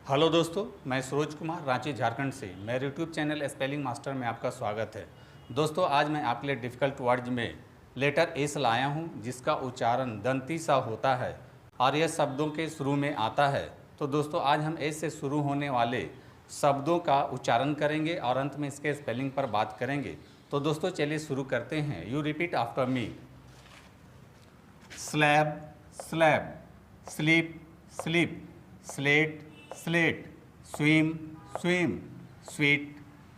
Hello दोस्तों, मैं सूरज कुमार रांची झारखंड से मेरे यूट्यूब चैनल स्पेलिंग मास्टर में आपका स्वागत है। दोस्तों, आज मैं आपके लिए डिफ़िकल्ट वर्ड्स में लेटर एस लाया हूं, जिसका उच्चारण दंती सा होता है और यह शब्दों के शुरू में आता है। तो दोस्तों, आज हम एस से शुरू होने वाले शब्दों का उच्चारण करेंगे और अंत में इसके स्पेलिंग पर बात करेंगे। तो दोस्तों, चलिए शुरू करते हैं। You repeat after me. Slab, slab, sleep, sleep, slate, slate, swim, swim, sweet,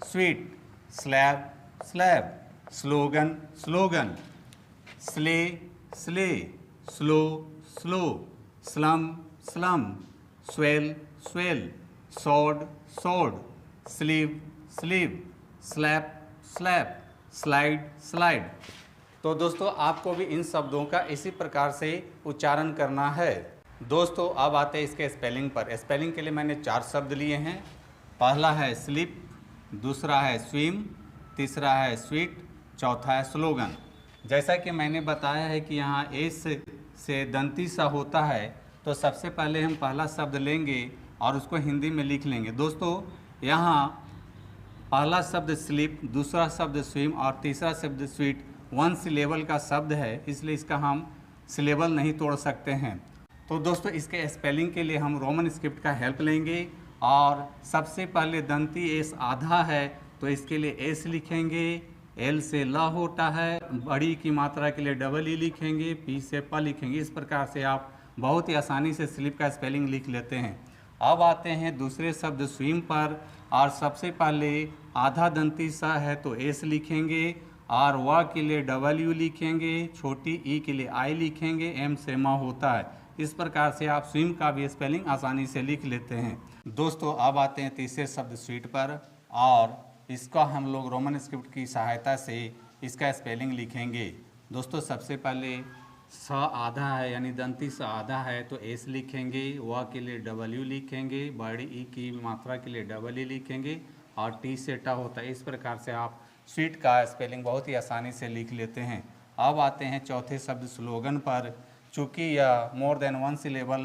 sweet, slab, slab, slogan, slogan, sleigh, sleigh, slow, slow, slum, slum, swell, swell, sword, sword, sleeve, sleeve, slap, slap, slide, slide। तो दोस्तों, आपको भी इन शब्दों का इसी प्रकार से उच्चारण करना है। दोस्तों, अब आते हैं इसके स्पेलिंग पर। स्पेलिंग के लिए मैंने 4 शब्द लिए हैं। पहला है स्लिप, दूसरा है स्विम, तीसरा है स्वीट, चौथा है स्लोगन। जैसा कि मैंने बताया है कि यहाँ एस से दंती सा होता है, तो सबसे पहले हम पहला शब्द लेंगे और उसको हिंदी में लिख लेंगे। दोस्तों, यहाँ पहला शब्द स्लिप, दूसरा शब्द स्विम और तीसरा शब्द स्वीट 1 सिलेबल का शब्द है, इसलिए इसका हम सिलेबल नहीं तोड़ सकते हैं। तो दोस्तों, इसके स्पेलिंग के लिए हम रोमन स्क्रिप्ट का हेल्प लेंगे और सबसे पहले दंती एस आधा है, तो इसके लिए एस लिखेंगे। एल से ल होता है, बड़ी की मात्रा के लिए डबल ई लिखेंगे, पी से प लिखेंगे। इस प्रकार से आप बहुत ही आसानी से स्लिप का स्पेलिंग लिख लेते हैं। अब आते हैं दूसरे शब्द स्विम पर, और सबसे पहले आधा दंती सा है तो एस लिखेंगे और व के लिए डबल यू लिखेंगे, छोटी ई के लिए आई लिखेंगे, एम से म होता है। इस प्रकार से आप स्विम का भी स्पेलिंग आसानी से लिख लेते हैं। दोस्तों, अब आते हैं तीसरे शब्द स्वीट पर, और इसका हम लोग रोमन स्क्रिप्ट की सहायता से इसका स्पेलिंग लिखेंगे। दोस्तों, सबसे पहले स आधा है यानी दंती स आधा है तो एस लिखेंगे, व के लिए डबल यू लिखेंगे, बड़ी ई की मात्रा के लिए डबल ई लिखेंगे और टी से टा होता है। इस प्रकार से आप स्वीट का स्पेलिंग बहुत ही आसानी से लिख लेते हैं। अब आते हैं चौथे शब्द स्लोगन पर। चूँकि यह मोर देन 1 सिलेबल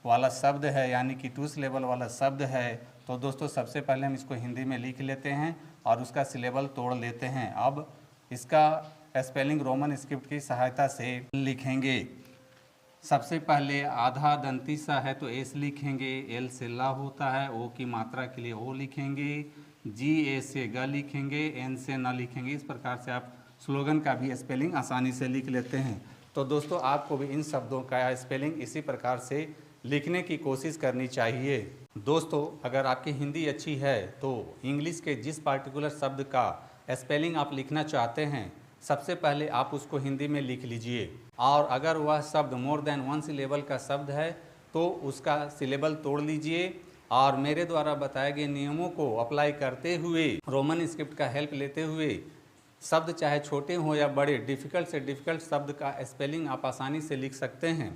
वाला शब्द है यानी कि 2 सिलेबल वाला शब्द है, तो दोस्तों सबसे पहले हम इसको हिंदी में लिख लेते हैं और उसका सिलेबल तोड़ लेते हैं। अब इसका स्पेलिंग रोमन स्क्रिप्ट की सहायता से लिखेंगे। सबसे पहले आधा दंती सा है तो एस लिखेंगे, एल से ला होता है, ओ की मात्रा के लिए ओ लिखेंगे, जी ए से ग लिखेंगे, एन से न लिखेंगे। इस प्रकार से आप स्लोगन का भी स्पेलिंग आसानी से लिख लेते हैं। तो दोस्तों, आपको भी इन शब्दों का स्पेलिंग इसी प्रकार से लिखने की कोशिश करनी चाहिए। दोस्तों, अगर आपकी हिंदी अच्छी है तो इंग्लिश के जिस पार्टिकुलर शब्द का स्पेलिंग आप लिखना चाहते हैं, सबसे पहले आप उसको हिंदी में लिख लीजिए, और अगर वह शब्द मोर देन 1 सिलेबल का शब्द है तो उसका सिलेबल तोड़ लीजिए और मेरे द्वारा बताए गए नियमों को अप्लाई करते हुए, रोमन स्क्रिप्ट का हेल्प लेते हुए, शब्द चाहे छोटे हों या बड़े, डिफ़िकल्ट से डिफ़िकल्ट शब्द का स्पेलिंग आप आसानी से लिख सकते हैं।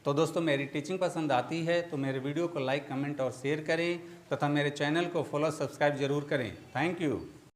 तो दोस्तों, मेरी टीचिंग पसंद आती है तो मेरे वीडियो को लाइक, कमेंट और शेयर करें तथा मेरे चैनल को फॉलो, सब्सक्राइब जरूर करें। Thank you.